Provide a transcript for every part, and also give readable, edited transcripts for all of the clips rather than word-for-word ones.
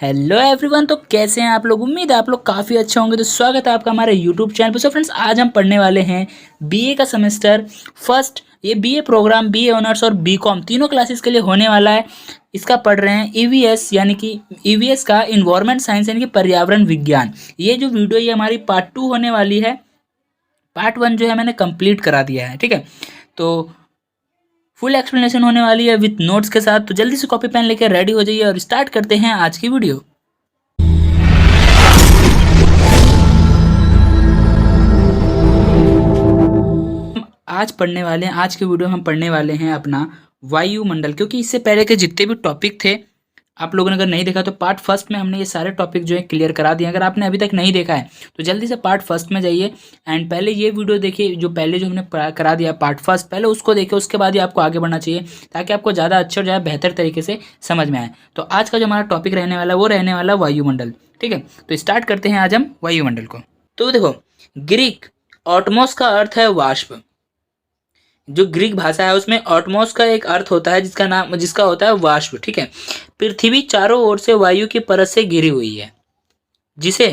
Hello everyone. तो कैसे हैं आप लोग? उम्मीद है आप लोग काफ़ी अच्छे होंगे। तो स्वागत है आपका हमारे यूट्यूब चैनल पर। सो फ्रेंड्स, आज हम पढ़ने वाले हैं बीए का सेमेस्टर फर्स्ट। ये बीए प्रोग्राम, बीए ऑनर्स और बीकॉम तीनों क्लासेस के लिए होने वाला है। इसका पढ़ रहे हैं ईवीएस, यानी कि ईवीएस का इन्वायरमेंट साइंस यानी कि पर्यावरण विज्ञान। ये जो वीडियो ये हमारी पार्ट 2 होने वाली है। पार्ट 1 जो है मैंने कंप्लीट करा दिया है, ठीक है। तो फुल एक्सप्लेनेशन होने वाली है विथ नोट्स के साथ। तो जल्दी से कॉपी पेन लेकर रेडी हो जाइए और स्टार्ट करते हैं आज की वीडियो। आज के वीडियो में हम पढ़ने वाले हैं अपना वायुमंडल, क्योंकि इससे पहले के जितने भी टॉपिक थे आप लोगों ने अगर नहीं देखा तो पार्ट फर्स्ट में हमने ये सारे टॉपिक जो है क्लियर करा दिए। अगर आपने अभी तक नहीं देखा है तो जल्दी से पार्ट फर्स्ट में जाइए एंड पहले ये वीडियो देखिए। जो पहले जो हमने करा दिया पार्ट फर्स्ट, पहले उसको देखिए, उसके बाद ही आपको आगे बढ़ना चाहिए ताकि आपको ज़्यादा अच्छे और ज़्यादा बेहतर तरीके से समझ में आए। तो आज का जो हमारा टॉपिक रहने वाला है वो रहने वाला वायुमंडल, ठीक है। तो स्टार्ट करते हैं आज हम वायुमंडल को। तो देखो, ग्रीक ऑटमोस का अर्थ है वाष्प। जो ग्रीक भाषा है उसमें ऑटमोस का एक अर्थ होता है जिसका होता है वाष्प, ठीक है। पृथ्वी चारों ओर से वायु की परत से घिरी हुई है जिसे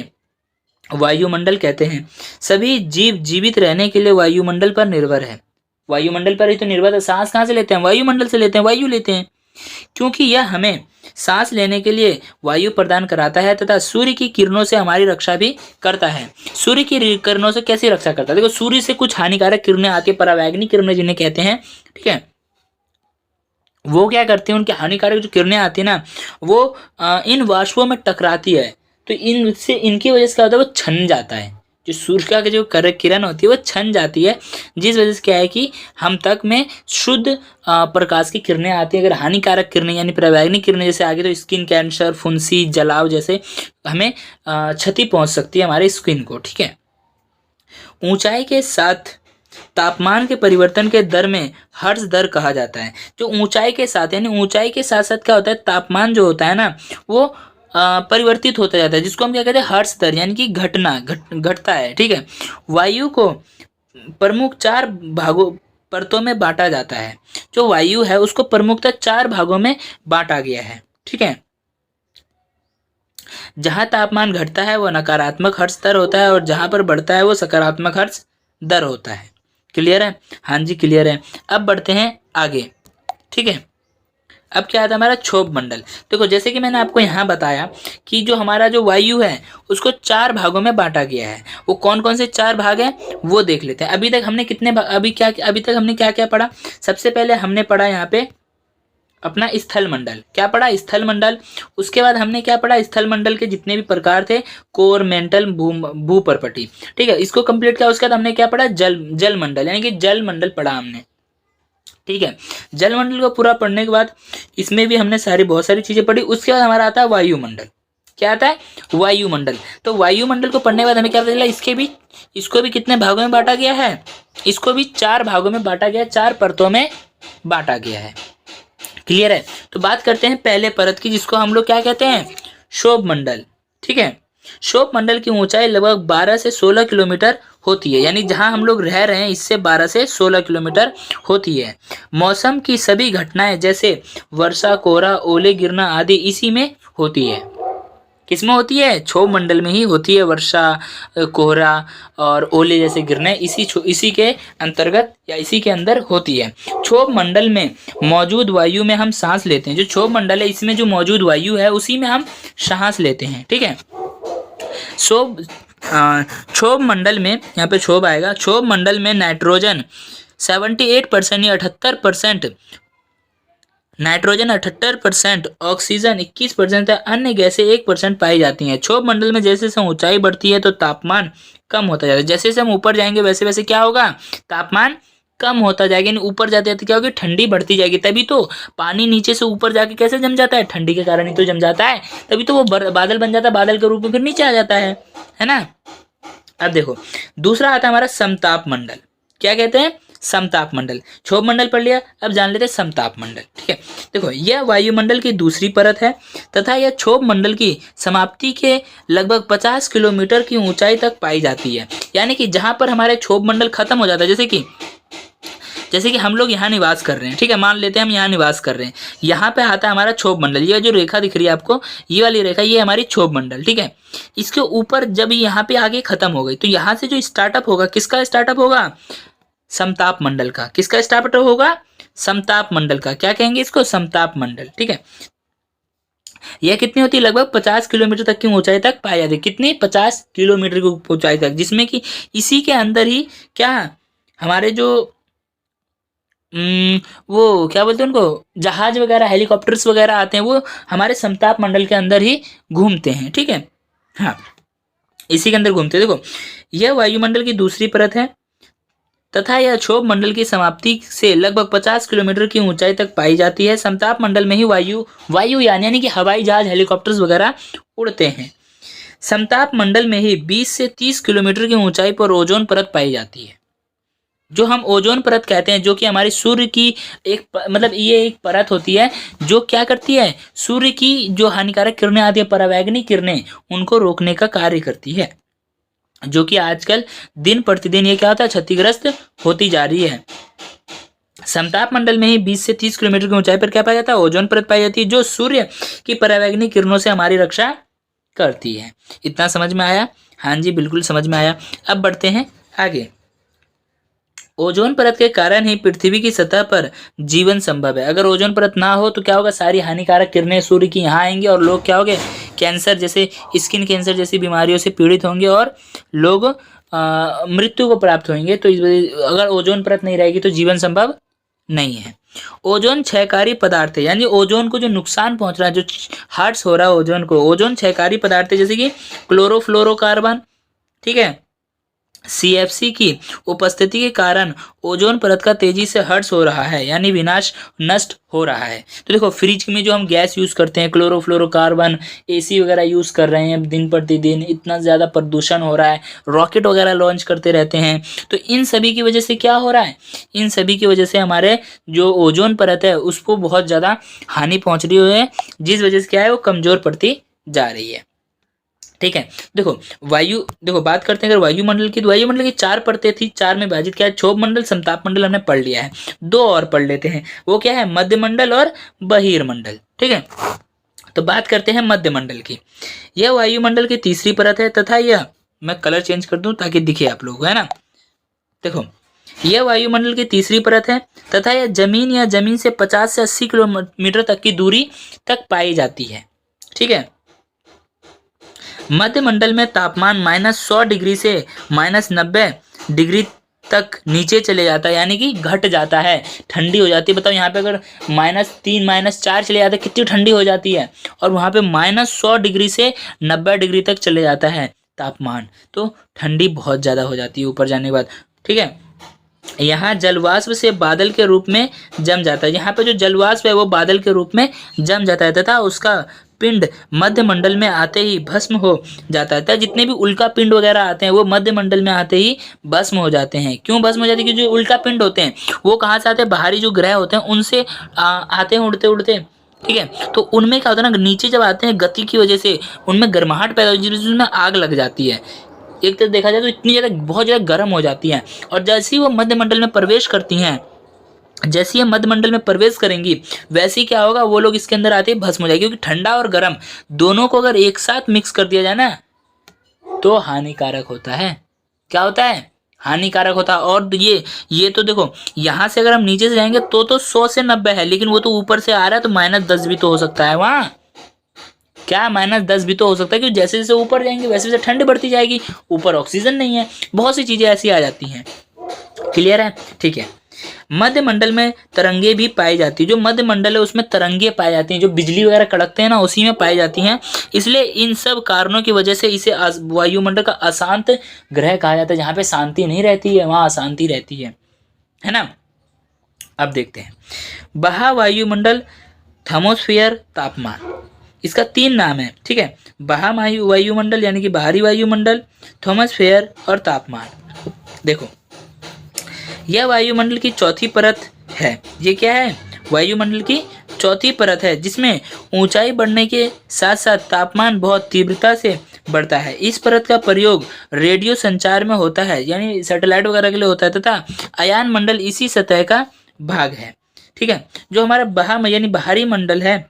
वायुमंडल कहते हैं। सभी जीव जीवित रहने के लिए वायुमंडल पर निर्भर है। वायुमंडल पर ही तो निर्भर है। सांस कहाँ से लेते हैं? वायुमंडल से लेते हैं, वायु लेते हैं, क्योंकि यह हमें सांस लेने के लिए वायु प्रदान कराता है तथा सूर्य की किरणों से हमारी रक्षा भी करता है। सूर्य की किरणों से कैसे रक्षा करता है? देखो, सूर्य से कुछ हानिकारक किरणें आती है, परावैंगनी किरणें जिन्हें कहते हैं, ठीक है। वो क्या करती हैं? उनकी हानिकारक जो किरणें आती है ना, वो इन वाष्पों में टकराती है, तो इनकी वजह से क्या होता है? वो छन जाता है। जो सूर्य का जो किरण होती है वो छन जाती है, जिस वजह से क्या है कि हम तक में शुद्ध प्रकाश की किरणें आती है। अगर हानिकारक किरणें यानी परावैंगनी किरणें जैसे आ गई तो स्किन कैंसर, फुंसी, जलाव जैसे हमें क्षति पहुंच सकती है हमारे स्किन को, ठीक है। ऊंचाई के साथ तापमान के परिवर्तन के दर में हर्ट्ज दर कहा जाता है। जो ऊंचाई के साथ यानी ऊंचाई के साथ साथ क्या होता है? तापमान जो होता है ना वो परिवर्तित होता जाता है, जिसको हम क्या कहते हैं? हर्ट्ज दर, यानी कि घटता है, ठीक है। वायु को प्रमुख 4 भागों परतों में बांटा जाता है। जो वायु है उसको प्रमुखतः 4 भागों में बांटा गया है, ठीक है। जहां तापमान घटता है वो नकारात्मक हर्ट्ज दर होता है और जहां पर बढ़ता है वो सकारात्मक हर्ट्ज दर होता है। क्लियर है? हाँ जी, क्लियर है। अब बढ़ते हैं आगे, ठीक है। अब क्या आता है? हमारा क्षोभ मंडल। देखो, जैसे कि मैंने आपको यहाँ बताया कि जो हमारा जो वायु है उसको 4 भागों में बांटा गया है। वो कौन कौन से 4 भाग हैं वो देख लेते हैं। अभी तक हमने अभी तक हमने क्या क्या पढ़ा? सबसे पहले हमने पढ़ा यहाँ पे अपना स्थल मंडल। क्या पढ़ा? स्थल मंडल। उसके बाद हमने क्या पढ़ा? स्थल मंडल के जितने भी प्रकार थे, कोर, मेंटल, भूपर्पटी, ठीक है। इसको कंप्लीट किया। उसके बाद हमने क्या पढ़ा? जल मंडल, यानी कि जल मंडल पढ़ा हमने, ठीक है। जल मंडल को पूरा पढ़ने के बाद इसमें भी हमने बहुत सारी चीजें पढ़ी। उसके बाद हमारा आता है वायुमंडल। क्या आता है? वायुमंडल। तो वायुमंडल को पढ़ने के बाद हमें क्या पता चला? इसको भी कितने भागों में बांटा गया है? इसको भी 4 भागों में बांटा गया है, 4 परतों में बांटा गया है। क्लियर है? तो बात करते हैं पहले परत की, जिसको हम लोग क्या कहते हैं? क्षोभ मंडल, ठीक है। क्षोभ मंडल की ऊंचाई लगभग 12 से 16 किलोमीटर होती है, यानी जहां हम लोग रह रहे हैं इससे 12 से 16 किलोमीटर होती है। मौसम की सभी घटनाएं जैसे वर्षा, कोहरा, ओले गिरना आदि इसी में होती है। किसमें होती है? क्षोभ मंडल में ही होती है। वर्षा, कोहरा और ओले जैसे गिरने इसी के अंतर्गत या इसी के अंदर होती है। क्षोभ मंडल में मौजूद वायु में हम सांस लेते हैं। जो क्षोभ मंडल है इसमें जो मौजूद वायु है उसी में हम सांस लेते हैं, ठीक है। क्षोभ मंडल में, यहाँ पे क्षोभ आएगा, क्षोभ मंडल में नाइट्रोजन 78% या 78%, नाइट्रोजन 78%, ऑक्सीजन 21% अन्य गैसें 1% पाई जाती हैं। क्षोभ मंडल में जैसे जैसे ऊंचाई बढ़ती है तो तापमान कम होता जाता है। जैसे जैसे हम ऊपर जाएंगे वैसे वैसे क्या होगा? तापमान कम होता जाएगा। यानी ऊपर जाते जाते क्या होगी? ठंडी बढ़ती जाएगी। तभी तो पानी नीचे से ऊपर जाके कैसे जम जाता है? ठंडी के कारण ही तो जम जाता है। तभी तो वो बादल बन जाता है, बादल के रूप में फिर नीचे आ जाता है ना। अब देखो, दूसरा आता है हमारा समताप मंडल। क्या कहते हैं? समताप मंडल। क्षोभ मंडल पढ़ लिया, अब जान लेते हैं समताप मंडल, ठीक है। देखो, यह वायुमंडल की दूसरी परत है तथा यह क्षोभ मंडल की समाप्ति के लगभग 50 किलोमीटर की ऊंचाई तक पाई जाती है। यानी कि जहां पर हमारे क्षोभ मंडल खत्म हो जाता है, जैसे कि जैसे कि हम लोग यहाँ निवास कर रहे हैं, ठीक है, मान लेते हैं हम यहाँ निवास कर रहे हैं, यहाँ पे आता है हमारा क्षोभ मंडल, ये जो रेखा दिख रही है आपको, ये वाली रेखा, ये हमारी क्षोभ मंडल, ठीक है। इसके ऊपर जब यहाँ पे आगे खत्म हो गई तो यहाँ से जो स्टार्टअप होगा, किसका स्टार्टअप होगा? समताप मंडल का। किसका स्टार्टअप होगा? समताप मंडल का। क्या कहेंगे इसको? समताप मंडल, ठीक है। यह कितनी होती है? लगभग 50 किलोमीटर तक की ऊंचाई तक पाई जाती है। कितनी? 50 किलोमीटर की ऊंचाई तक, जिसमें कि इसी के अंदर ही क्या हमारे जो वो क्या बोलते हैं उनको, जहाज वगैरह, हेलीकॉप्टर्स वगैरह आते हैं, वो हमारे समताप मंडल के अंदर ही घूमते हैं, ठीक है। हाँ, इसी के अंदर घूमते हैं। देखो, यह वायुमंडल की दूसरी परत है तथा यह क्षोभ मंडल की समाप्ति से लगभग 50 किलोमीटर की ऊंचाई तक पाई जाती है। समताप मंडल में ही वायुयान यानी कि हवाई जहाज, हेलीकॉप्टर्स वगैरह उड़ते हैं। समताप मंडल में ही 20 से 30 किलोमीटर की ऊंचाई पर ओजोन परत पाई जाती है, जो हम ओजोन परत कहते हैं, जो कि हमारी सूर्य की एक मतलब ये एक परत होती है जो क्या करती है, सूर्य की जो हानिकारक किरणें आती है, परावैंगनी किरणें, उनको रोकने का कार्य करती है, जो कि आजकल दिन प्रतिदिन ये क्या होता है, क्षतिग्रस्त होती जा रही है। समताप मंडल में ही 20 से 30 किलोमीटर की ऊंचाई पर क्या पाया जाता है? ओजोन परत पाई जाती है, जो सूर्य की परावैंगनी किरणों से हमारी रक्षा करती है। इतना समझ में आया? हाँ जी, बिल्कुल समझ में आया। अब बढ़ते हैं आगे। ओजोन परत के कारण ही पृथ्वी की सतह पर जीवन संभव है। अगर ओजोन परत ना हो तो क्या होगा? सारी हानिकारक किरणें सूर्य की यहाँ आएंगी और लोग क्या होंगे? कैंसर जैसे, स्किन कैंसर जैसी बीमारियों से पीड़ित होंगे और लोग मृत्यु को प्राप्त होंगे। तो इस वजह, अगर ओजोन परत नहीं रहेगी तो जीवन संभव नहीं है। ओजोन क्षयकारी पदार्थ है, यानी ओजोन को जो नुकसान पहुंच रहा है, जो हर्ट्स हो रहा है ओजोन को, ओजोन क्षयकारी पदार्थ है, जैसे कि क्लोरोफ्लोरोकार्बन, ठीक है, CFC की उपस्थिति के कारण ओजोन परत का तेजी से हर्ट्स हो रहा है, यानी विनाश, नष्ट हो रहा है। तो देखो, फ्रिज में जो हम गैस यूज करते हैं, क्लोरोफ्लोरोकार्बन, AC वगैरह यूज कर रहे हैं दिन प्रतिदिन, इतना ज़्यादा प्रदूषण हो रहा है, रॉकेट वगैरह लॉन्च करते रहते हैं, तो इन सभी की वजह से क्या हो रहा है? इन सभी की वजह से हमारे जो ओजोन परत है उसको बहुत ज़्यादा हानि पहुँच रही है, जिस वजह से क्या है, वो कमज़ोर पड़ती जा रही है, ठीक है। देखो, बात करते हैं अगर वायुमंडल की, तो वायुमंडल की 4 परतें थी, 4 में विभाजित क्या है? क्षोभ मंडल, समताप मंडल हमने पढ़ लिया है। 2 और पढ़ लेते हैं, वो क्या है? मध्यमंडल और बहिर्मंडल, ठीक है। तो बात करते हैं मध्यमंडल की। यह वायुमंडल की तीसरी परत है तथा यह, मैं कलर चेंज कर दूं ताकि दिखे आप लोग, है ना। देखो, यह वायुमंडल की तीसरी परत है तथा यह जमीन या जमीन से 50 से 80 किलोमीटर तक की दूरी तक पाई जाती है, ठीक है। मध्यमंडल में तापमान -100 डिग्री से -90 डिग्री तक नीचे चले जाता है, यानी कि घट जाता है, ठंडी हो जाती है। बताओ, यहाँ पे अगर -3 -4 चले जाता है, कितनी ठंडी हो जाती है, और वहाँ पे -100 डिग्री से 90 डिग्री तक चले जाता है तापमान, तो ठंडी बहुत ज़्यादा हो जाती है ऊपर जाने के बाद, ठीक है। यहाँ जलवाष्प से बादल के रूप में जम जाता है, यहाँ पे जो जलवाष्प है वो बादल के रूप में जम जाता है तथा उसका पिंड मध्य मंडल में आते ही भस्म हो जाता है। जितने भी उल्का पिंड वगैरह आते हैं वो मध्य मंडल में आते ही भस्म हो जाते हैं। क्यों भस्म हो जाते हैं? क्योंकि जो उल्का पिंड होते हैं वो कहाँ से आते हैं? बाहरी जो ग्रह होते हैं उनसे आते हैं उड़ते उड़ते, ठीक है। तो उनमें क्या होता है ना, नीचे जब आते हैं गति की वजह से उनमें गर्माहट पैदा होती है, जिसमें आग लग जाती है। एक तरह देखा जाए तो इतनी ज़्यादा, बहुत ज़्यादा गर्म हो जाती हैं, और जैसे ही वो मध्य मंडल में प्रवेश करती हैं, जैसे ही मध्य मंडल में प्रवेश करेंगी वैसे ही क्या होगा, वो लोग इसके अंदर आते ही भस्म हो जाएगी। क्योंकि ठंडा और गर्म दोनों को अगर एक साथ मिक्स कर दिया जाए ना तो हानिकारक होता है। क्या होता है? हानिकारक होता है। और ये तो देखो, यहाँ से अगर हम नीचे से जाएंगे तो 100 से 90 है, लेकिन वो तो ऊपर से आ रहा है तो -10 भी तो हो सकता है वहाँ। क्या -10 भी तो हो सकता है, क्योंकि जैसे जैसे ऊपर जाएंगे वैसे वैसे ठंड बढ़ती जाएगी, ऊपर ऑक्सीजन नहीं है, बहुत सी चीज़ें ऐसी आ जाती हैं। क्लियर है? ठीक है। मध्य मंडल में तरंगे भी पाई जाती है। जो मध्य मंडल है उसमें तरंगे पाई जाती हैं, जो बिजली वगैरह कड़कते हैं ना उसी में पाई जाती हैं। इसलिए इन सब कारणों की वजह से इसे वायुमंडल का अशांत ग्रह कहा जाता है। जहाँ पे शांति नहीं रहती है वहाँ अशांति रहती है ना। अब देखते हैं बाह्य वायुमंडल, थर्मोस्फीयर, तापमान, इसका 3 नाम है, ठीक है। बाह्य वायुमंडल यानी कि बाहरी वायुमंडल, थर्मोस्फीयर और तापमान। देखो, यह वायुमंडल की चौथी परत है। ये क्या है? वायुमंडल की चौथी परत है जिसमें ऊंचाई बढ़ने के साथ साथ तापमान बहुत तीव्रता से बढ़ता है। इस परत का प्रयोग रेडियो संचार में होता है, यानी सैटेलाइट वगैरह के लिए होता है, तथा अयान मंडल इसी सतह का भाग है। ठीक है, जो हमारा यानी बाहरी मंडल है,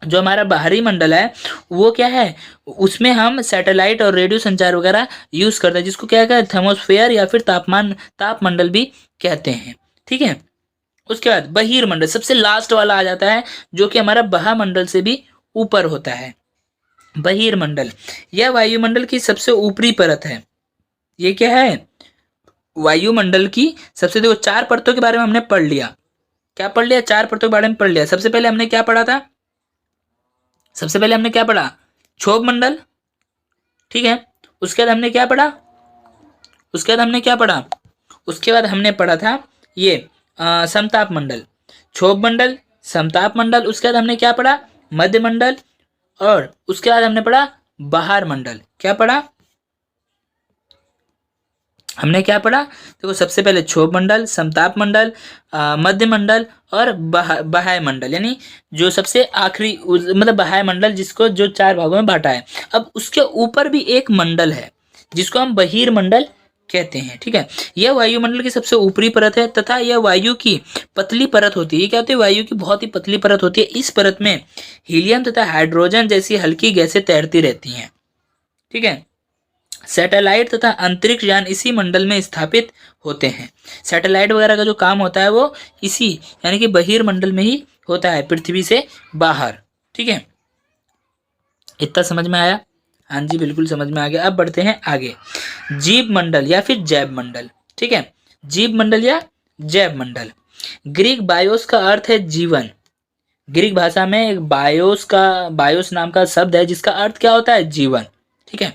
जो हमारा बाहरी मंडल है वो क्या है, उसमें हम सैटेलाइट और रेडियो संचार वगैरह यूज करते हैं, जिसको क्या कहते हैं, थर्मोस्फेयर या फिर तापमंडल भी कहते हैं। ठीक है, उसके बाद बहिर्मंडल सबसे लास्ट वाला आ जाता है, जो कि हमारा बहामंडल से भी ऊपर होता है। बहिर्मंडल यह वायुमंडल की सबसे ऊपरी परत है। ये क्या है, वायुमंडल की सबसे, देखो 4 परतों के बारे में हमने पढ़ लिया। क्या पढ़ लिया, 4 परतों के बारे में पढ़ लिया। सबसे पहले हमने क्या पढ़ा था, सबसे पहले हमने क्या पढ़ा, क्षोभ मंडल। ठीक है, उसके बाद हमने क्या पढ़ा, उसके बाद हमने क्या पढ़ा, उसके बाद हमने पढ़ा था ये समताप मंडल, क्षोभ मंडल, समताप मंडल। उसके बाद हमने क्या पढ़ा, मध्य मंडल, और उसके बाद हमने पढ़ा बाहर मंडल। क्या पढ़ा, हमने क्या पढ़ा, देखो सबसे पहले क्षोभ मंडल, समताप मंडल, मध्य मंडल और बाह्य मंडल, यानी जो सबसे आखिरी मतलब बाह्य मंडल, जिसको जो 4 भागों में बांटा है। अब उसके ऊपर भी एक मंडल है जिसको हम बहिर्मंडल कहते हैं। ठीक है, यह वायुमंडल की सबसे ऊपरी परत है तथा यह वायु की पतली परत होती है। ये क्या होती है, वायु की बहुत ही पतली परत होती है। इस परत में हीलियम तथा हाइड्रोजन जैसी हल्की गैसें तैरती रहती हैं। ठीक है, सैटेलाइट तथा अंतरिक्ष यान इसी मंडल में स्थापित होते हैं। सैटेलाइट वगैरह का जो काम होता है वो इसी यानी कि बहिर्मंडल में ही होता है, पृथ्वी से बाहर। ठीक है, इतना समझ में आया, हाँ जी बिल्कुल समझ में आ गया। अब बढ़ते हैं आगे, जीव मंडल या फिर जैव मंडल। ठीक है, जीव मंडल या जैव मंडल। ग्रीक बायोस का अर्थ है जीवन। ग्रीक भाषा में एक बायोस नाम का शब्द है जिसका अर्थ क्या होता है, जीवन। ठीक है,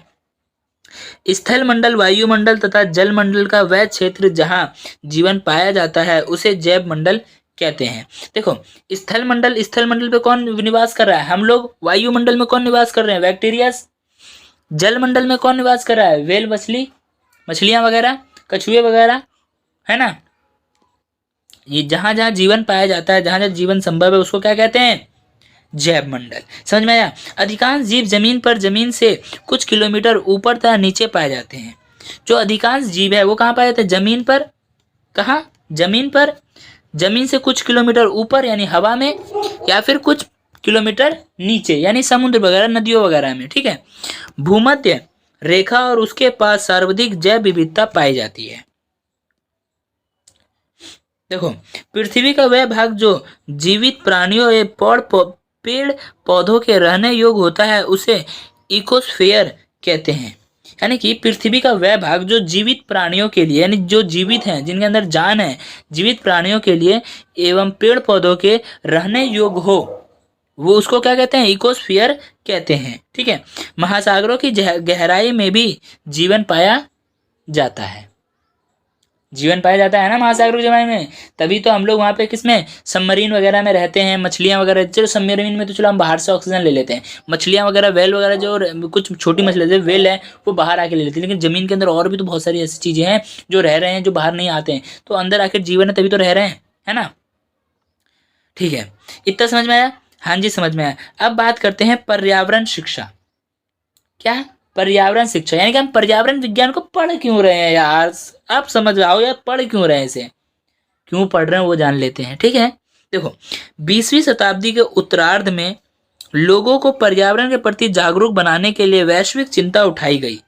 स्थल मंडल, वायुमंडल तथा जल मंडल का वह क्षेत्र जहां जीवन पाया जाता है उसे जैव मंडल कहते हैं। देखो स्थल मंडल पे कौन निवास कर रहा है, हम लोग। वायुमंडल में कौन निवास कर रहे हैं, बैक्टीरियास। जल मंडल में कौन निवास कर रहा है, व्हेल, मछलियां वगैरह, कछुए वगैरह, है ना। ये जहां जहां जीवन पाया जाता है, जहां जहां जीवन संभव है, उसको क्या कहते हैं, जैव मंडल। समझ में आया। अधिकांश जीव जमीन से कुछ किलोमीटर ऊपर तथा नीचे पाए जाते हैं। जो अधिकांश जीव है वो कहाँ पाए जाते हैं, जमीन पर। कहाँ, जमीन पर। जमीन से कुछ किलोमीटर ऊपर यानी हवा में, या फिर कुछ किलोमीटर नीचे यानी समुद्र वगैरह, नदियों वगैरह में। ठीक है, भूमध्य रेखा और उसके पास सर्वाधिक जैव विविधता पाई जाती है। देखो पृथ्वी का वह भाग जो जीवित प्राणियों एवं पेड़ पौधों के रहने योग्य होता है उसे इकोस्फेयर कहते हैं। यानी कि पृथ्वी का वह भाग जो जीवित प्राणियों के लिए, यानी जो जीवित हैं, जिनके अंदर जान है, जीवित प्राणियों के लिए एवं पेड़ पौधों के रहने योग्य हो, वो उसको क्या कहते हैं, इकोस्फीयर कहते हैं। ठीक है, महासागरों की गहराई में भी जीवन पाया जाता है। जीवन पाया जाता है ना महासागरों के जमाने में, तभी तो हम लोग वहाँ पे किसमें, सबमरीन वगैरह में रहते हैं। मछलियाँ वगैरह, चलो सबमरीन में तो चलो हम बाहर से ऑक्सीजन ले लेते हैं। मछलियाँ वगैरह, वेल वगैरह, जो कुछ छोटी मछलियाँ जैसे वेल है वो बाहर आके ले लेती है, लेकिन जमीन के अंदर और भी तो बहुत सारी ऐसी चीज़ें हैं जो रह रहे हैं, जो बाहर नहीं आते हैं। तो अंदर आखिर जीवन है तभी तो रह रहे हैं, है ना। ठीक है, इतना समझ में आया, हाँ जी समझ में आया। अब बात करते हैं पर्यावरण शिक्षा। क्या, पर्यावरण शिक्षा, यानी कि हम पर्यावरण विज्ञान को पढ़ क्यों रहे हैं यार, आप समझ आओ यार, पढ़ क्यों रहे हैं इसे, क्यों पढ़ रहे हैं वो जान लेते हैं। ठीक है, देखो 20वीं शताब्दी के उत्तरार्ध में लोगों को पर्यावरण के प्रति जागरूक बनाने के लिए वैश्विक चिंता उठाई गई।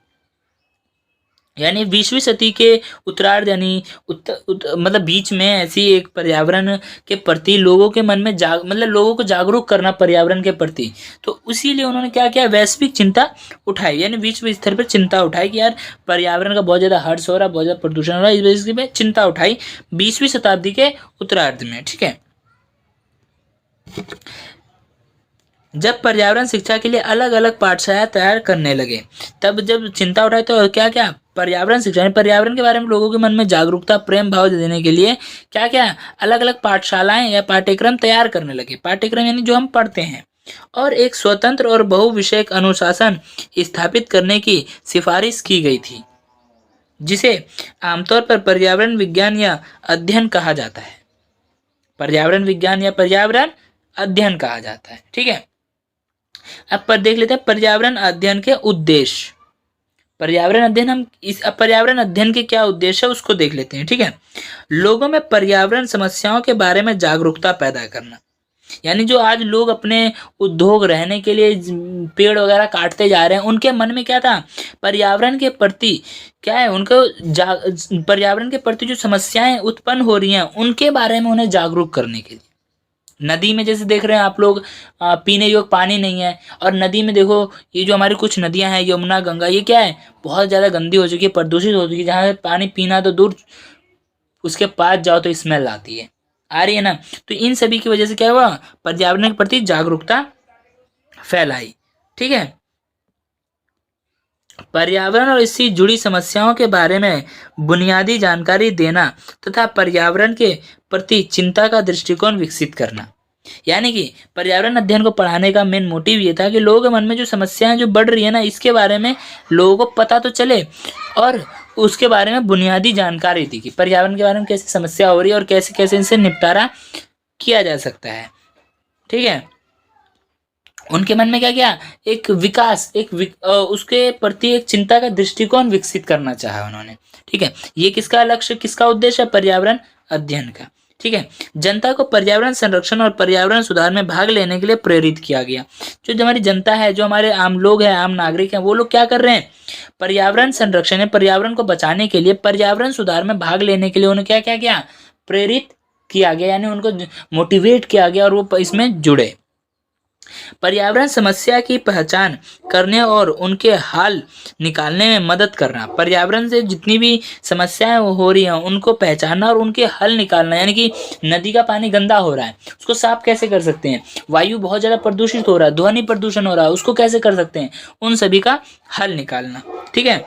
यानी 20वीं सदी के उत्तरार्ध यानी मतलब बीच में ऐसी एक पर्यावरण के प्रति लोगों के मन में मतलब लोगों को जागरूक करना पर्यावरण के प्रति, तो इसीलिए उन्होंने क्या किया, वैश्विक चिंता उठाई, यानी विश्व स्तर पर चिंता उठाई कि यार पर्यावरण का बहुत ज़्यादा हर्ष हो रहा है, बहुत ज़्यादा प्रदूषण हो रहा है, इस वजह से चिंता उठाई 20वीं शताब्दी के उत्तरार्ध में। ठीक है, जब पर्यावरण शिक्षा के लिए अलग अलग पाठशाला तैयार करने लगे, तब जब चिंता उठाई तो क्या क्या, पर्यावरण शिक्षा, पर्यावरण के बारे में लोगों के मन में जागरूकता, प्रेम भाव देने के लिए क्या क्या अलग अलग पाठशालाएं या पाठ्यक्रम तैयार करने लगे। पाठ्यक्रम यानी जो हम पढ़ते हैं, और एक स्वतंत्र और बहुविषयक अनुशासन स्थापित करने की सिफारिश की गई थी, जिसे आमतौर पर पर्यावरण विज्ञान या अध्ययन कहा जाता है। पर्यावरण विज्ञान या पर्यावरण अध्ययन कहा जाता है। ठीक है, अब पर देख लेते हैं पर्यावरण अध्ययन के उद्देश्य। पर्यावरण अध्ययन, हम इस पर्यावरण अध्ययन के क्या उद्देश्य है उसको देख लेते हैं। ठीक है, लोगों में पर्यावरण समस्याओं के बारे में जागरूकता पैदा करना, यानी जो आज लोग अपने उद्योग रहने के लिए पेड़ वगैरह काटते जा रहे हैं, उनके मन में क्या था, पर्यावरण के प्रति क्या है, उनको पर्यावरण के प्रति जो समस्याएं उत्पन्न हो रही हैं उनके बारे में उन्हें जागरूक करने के लिए। नदी में जैसे देख रहे हैं आप लोग, पीने योग्य पानी नहीं है, और नदी में देखो ये जो हमारी कुछ नदियां हैं, यमुना, गंगा, ये क्या है, बहुत ज़्यादा गंदी हो चुकी है, प्रदूषित हो चुकी है, जहाँ पानी पीना तो दूर, उसके पास जाओ तो स्मेल आती है, आ रही है ना। तो इन सभी की वजह से क्या हुआ, पर्यावरण के प्रति जागरूकता फैलाई। ठीक है, पर्यावरण और इससे जुड़ी समस्याओं के बारे में बुनियादी जानकारी देना तथा पर्यावरण के प्रति चिंता का दृष्टिकोण विकसित करना। यानी कि पर्यावरण अध्ययन को पढ़ाने का मेन मोटिव ये था कि लोगों के मन में जो समस्याएं जो बढ़ रही है ना, इसके बारे में लोगों को पता तो चले और उसके बारे में बुनियादी जानकारी दी कि पर्यावरण के बारे में कैसे समस्या हो रही है और कैसे कैसे इनसे निपटारा किया जा सकता है। ठीक है, उनके मन में क्या क्या, एक विकास, उसके प्रति एक चिंता का दृष्टिकोण विकसित करना चाहा उन्होंने। ठीक है, ये किसका लक्ष्य, किसका उद्देश्य है, पर्यावरण अध्ययन का। ठीक है, जनता को पर्यावरण संरक्षण और पर्यावरण सुधार में भाग लेने के लिए प्रेरित किया गया। जो हमारी जनता है, जो हमारे आम लोग हैं, आम नागरिक हैं, वो लोग क्या कर रहे हैं, पर्यावरण संरक्षण है, पर्यावरण को बचाने के लिए, पर्यावरण सुधार में भाग लेने के लिए उन्हें क्या क्या किया, प्रेरित किया गया, यानी उनको मोटिवेट किया गया और वो इसमें जुड़े। पर्यावरण समस्या की पहचान करने और उनके हल निकालने में मदद करना, पर्यावरण से जितनी भी समस्याएं हो रही हैं उनको पहचानना और उनके हल निकालना। यानी कि नदी का पानी गंदा हो रहा है, उसको साफ कैसे कर सकते हैं, वायु बहुत ज़्यादा प्रदूषित हो रहा है, ध्वनि प्रदूषण हो रहा है, उसको कैसे कर सकते हैं, उन सभी का हल निकालना। ठीक है,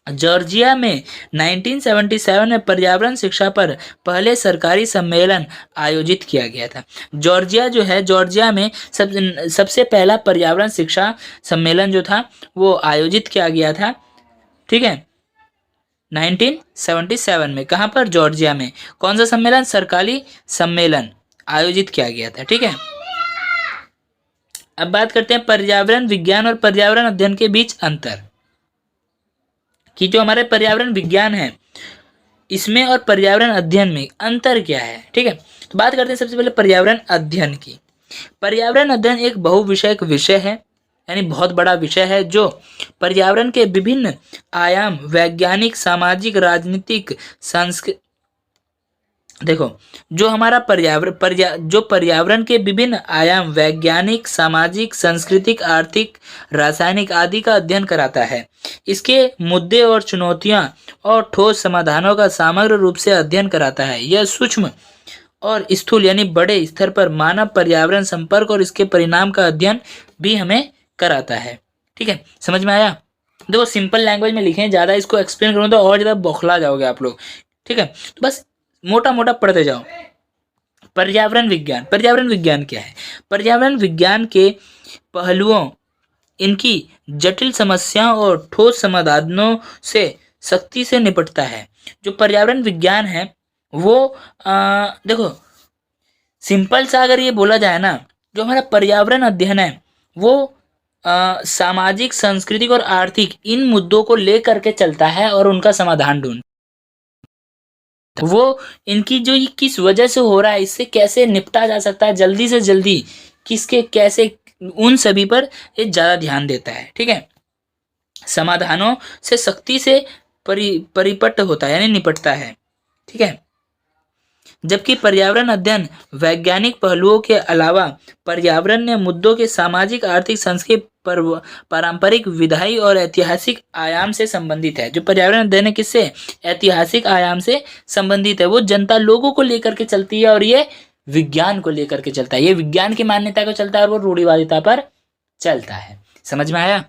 जॉर्जिया में 1977 में पर्यावरण शिक्षा पर पहले सरकारी सम्मेलन आयोजित किया गया था। जॉर्जिया जो है, जॉर्जिया में सबसे पहला पर्यावरण शिक्षा सम्मेलन जो था वो आयोजित किया गया था। ठीक है, 1977 में, कहाँ पर, जॉर्जिया में। कौन सा सम्मेलन, सरकारी सम्मेलन आयोजित किया गया था। ठीक है, अब बात करते हैं पर्यावरण विज्ञान और पर्यावरण अध्ययन के बीच अंतर, कि जो हमारे पर्यावरण विज्ञान है इसमें और पर्यावरण अध्ययन में अंतर क्या है। ठीक है, तो बात करते हैं सबसे पहले पर्यावरण अध्ययन की। पर्यावरण अध्ययन एक बहुविषयक विषय है, यानी बहुत बड़ा विषय है, जो पर्यावरण के विभिन्न आयाम, वैज्ञानिक, सामाजिक, राजनीतिक, सांस्कृतिक, देखो जो हमारा पर्यावरण के विभिन्न आयाम, वैज्ञानिक, सामाजिक, सांस्कृतिक, आर्थिक, रासायनिक आदि का अध्ययन कराता है। इसके मुद्दे और चुनौतियां और ठोस समाधानों का समग्र रूप से अध्ययन कराता है। यह सूक्ष्म और स्थूल यानी बड़े स्तर पर मानव पर्यावरण संपर्क और इसके परिणाम का अध्ययन भी हमें कराता है। ठीक है, समझ में आया। देखो सिंपल लैंग्वेज में लिखें, ज़्यादा इसको एक्सप्लेन करूँ तो और ज़्यादा बौखला जाओगे आप लोग। ठीक है, तो बस मोटा मोटा पढ़ते जाओ। पर्यावरण विज्ञान, पर्यावरण विज्ञान क्या है, पर्यावरण विज्ञान के पहलुओं, इनकी जटिल समस्याओं और ठोस समाधानों से सख्ती से निपटता है। जो पर्यावरण विज्ञान है वो देखो सिंपल सा अगर ये बोला जाए ना, जो हमारा पर्यावरण अध्ययन है वो सामाजिक, सांस्कृतिक और आर्थिक इन मुद्दों को लेकर के चलता है और उनका समाधान ढूंढ, वो इनकी जो ये किस वजह से हो रहा है, इससे कैसे निपटा जा सकता है जल्दी से जल्दी, किसके कैसे, उन सभी पर ये ज़्यादा ध्यान देता है। ठीक है, समाधानों से सख्ती से परिपट होता है यानी निपटता है। ठीक है, जबकि पर्यावरण अध्ययन वैज्ञानिक पहलुओं के अलावा पर्यावरण मुद्दों के सामाजिक, आर्थिक, सांस्कृतिक, पारंपरिक, विधायी और ऐतिहासिक आयाम से संबंधित है। जो पर्यावरण अध्ययन है किससे, ऐतिहासिक आयाम से संबंधित है, वो जनता लोगों को लेकर के चलती है और ये विज्ञान को लेकर के चलता है, ये विज्ञान की मान्यता को चलता है और वो रूढ़िवादिता पर चलता है। समझ में आया।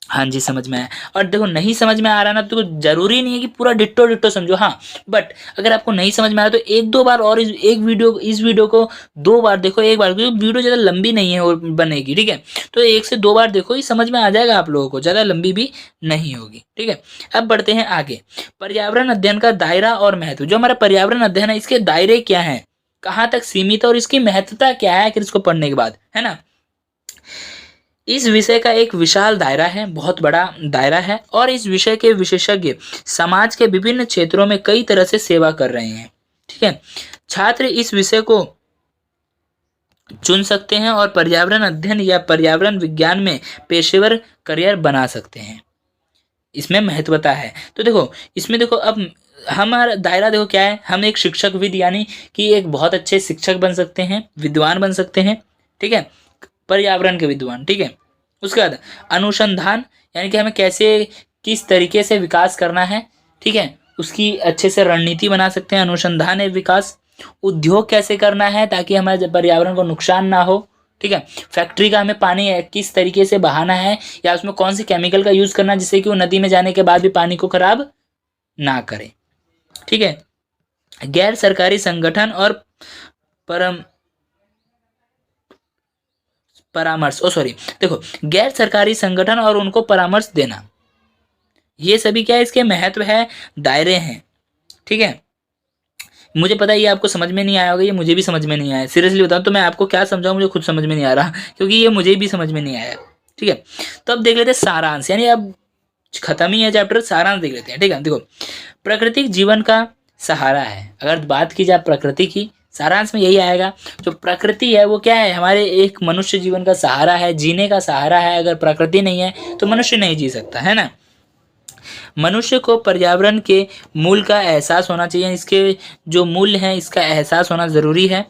हाँ जी, समझ में आया। और देखो नहीं समझ में आ रहा ना तो जरूरी नहीं है कि पूरा डिट्टो डिट्टो समझो, हाँ, बट अगर आपको नहीं समझ में आया तो एक दो बार और इस वीडियो को दो बार देखो, एक बार, क्योंकि वीडियो ज़्यादा लंबी नहीं है और बनेगी, ठीक है। तो एक से दो बार देखो, ये समझ में आ जाएगा आप लोगों को, ज़्यादा लंबी भी नहीं होगी, ठीक है। अब बढ़ते हैं आगे। पर्यावरण अध्ययन का दायरा और महत्व। जो हमारा पर्यावरण अध्ययन है, इसके दायरे क्या है, कहाँ तक सीमित है और इसकी महत्वता क्या है आखिर इसको पढ़ने के बाद, है ना। इस विषय का एक विशाल दायरा है, बहुत बड़ा दायरा है, और इस विषय के विशेषज्ञ समाज के विभिन्न क्षेत्रों में कई तरह से सेवा कर रहे हैं, ठीक है। छात्र इस विषय को चुन सकते हैं और पर्यावरण अध्ययन या पर्यावरण विज्ञान में पेशेवर करियर बना सकते हैं। इसमें महत्वता है। तो देखो, इसमें देखो, अब हमारा दायरा देखो क्या है, हम एक शिक्षकविद यानी कि एक बहुत अच्छे शिक्षक बन सकते हैं, विद्वान बन सकते हैं, ठीक है, पर्यावरण के विद्वान, ठीक है। उसके बाद अनुसंधान, यानी कि हमें कैसे किस तरीके से विकास करना है, ठीक है, उसकी अच्छे से रणनीति बना सकते हैं, अनुसंधान है विकास। उद्योग कैसे करना है ताकि हमारे पर्यावरण को नुकसान ना हो, ठीक है। फैक्ट्री का हमें पानी किस तरीके से बहाना है या उसमें कौन सी केमिकल का यूज करना है जिससे कि वो नदी में जाने के बाद भी पानी को खराब ना करे, ठीक है। गैर सरकारी संगठन और परम परामर्श, देखो, गैर सरकारी संगठन और उनको परामर्श देना, ये सभी क्या है, इसके महत्व है, दायरे हैं, ठीक है। मुझे पता है ये आपको समझ में नहीं आया होगा, ये मुझे भी समझ में नहीं आया, सीरियसली बताऊं तो मैं आपको क्या समझाऊं, मुझे खुद समझ में नहीं आ रहा, क्योंकि ये मुझे भी समझ में नहीं आया, ठीक है। तो अब देख लेते हैं सारांश, यानी अब खत्म ही है चैप्टर, सारांश देख लेते हैं, ठीक है। देखो, प्राकृतिक जीवन का सहारा है। अगर बात की जाए प्रकृति की, सारांश में यही आएगा, जो प्रकृति है वो क्या है, हमारे एक मनुष्य जीवन का सहारा है, जीने का सहारा है। अगर प्रकृति नहीं है तो मनुष्य नहीं जी सकता, है ना। मनुष्य को पर्यावरण के मूल का एहसास होना चाहिए, इसके जो मूल्य हैं इसका एहसास होना ज़रूरी है।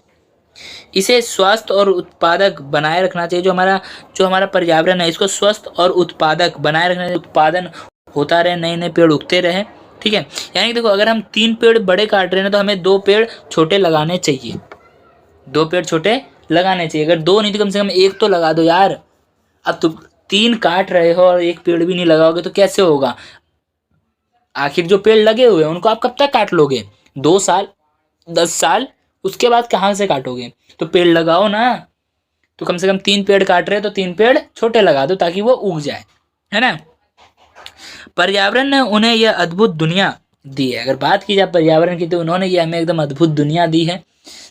इसे स्वस्थ और उत्पादक बनाए रखना चाहिए। जो हमारा पर्यावरण है इसको स्वस्थ और उत्पादक बनाए रखना चाहिए, उत्पादन होता रहे, नए नए पेड़ उगते रहे, ठीक है। यानी कि देखो, अगर हम 3 पेड़ बड़े काट रहे हैं तो हमें 2 पेड़ छोटे लगाने चाहिए, 2 पेड़ छोटे लगाने चाहिए। अगर 2 नहीं तो कम से कम 1 तो लगा दो यार। अब तुम 3 काट रहे हो और 1 पेड़ भी नहीं लगाओगे तो कैसे होगा। आखिर जो पेड़ लगे हुए हैं उनको आप कब तक काट लोगे, 2 साल, 10 साल, उसके बाद कहाँ से काटोगे। तो पेड़ लगाओ ना, तो कम से कम 3 पेड़ काट रहे हैं तो 3 पेड़ छोटे लगा दो ताकि वो उग जाए, है ना। पर्यावरण ने उन्हें यह अद्भुत दुनिया दी है। अगर बात की जाए पर्यावरण की तो उन्होंने ये हमें एकदम अद्भुत दुनिया दी है,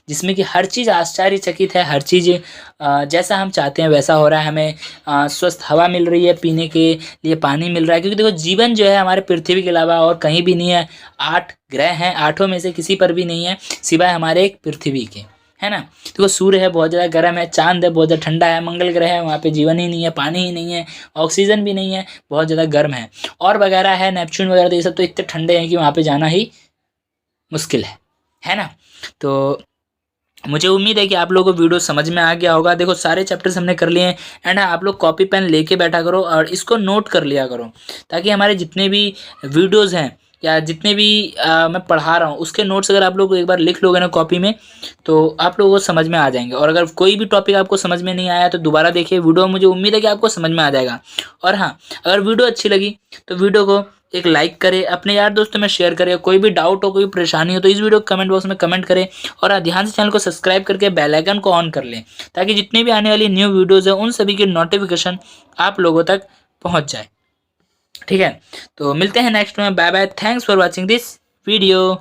जिसमें कि हर चीज़ आश्चर्यचकित है, हर चीज़ जैसा हम चाहते हैं वैसा हो रहा है। हमें स्वस्थ हवा मिल रही है, पीने के लिए पानी मिल रहा है, क्योंकि देखो जीवन जो है हमारे पृथ्वी के अलावा और कहीं भी नहीं है। 8 ग्रह हैं, 8 में से किसी पर भी नहीं है सिवाय हमारे एक पृथ्वी के, है ना। देखो सूर्य है बहुत ज़्यादा गर्म है, चांद है बहुत ज़्यादा ठंडा है, मंगल ग्रह है वहाँ पे जीवन ही नहीं है, पानी ही नहीं है, ऑक्सीजन भी नहीं है, बहुत ज़्यादा गर्म है, और वगैरह है नेपच्यून वगैरह, तो ये सब तो इतने ठंडे हैं कि वहाँ पे जाना ही मुश्किल है ना। तो मुझे उम्मीद है कि आप लोगों को वीडियो समझ में आ गया होगा। देखो सारे चैप्टर्स हमने कर लिए हैं, एंड आप लोग कॉपी पेन लेके बैठा करो और इसको नोट कर लिया करो, ताकि हमारे जितने भी वीडियोस हैं या जितने भी मैं पढ़ा रहा हूँ उसके नोट्स अगर आप लोग एक बार लिख लोगे ना कॉपी में तो आप लोगों को समझ में आ जाएंगे। और अगर कोई भी टॉपिक आपको समझ में नहीं आया तो दोबारा देखिए वीडियो, मुझे उम्मीद है कि आपको समझ में आ जाएगा। और हाँ, अगर वीडियो अच्छी लगी तो वीडियो को एक लाइक करें, अपने यार दोस्तों में शेयर करें। कोई भी डाउट हो, कोई परेशानी हो तो इस वीडियो को कमेंट बॉक्स में कमेंट करें, और ध्यान से चैनल को सब्सक्राइब करके बेल आइकन को ऑन कर लें, ताकि जितनी भी आने वाली न्यू वीडियोज़ है उन सभी की नोटिफिकेशन आप लोगों तक पहुंच जाए, ठीक है। तो मिलते हैं नेक्स्ट में, bye bye, thanks for watching this video.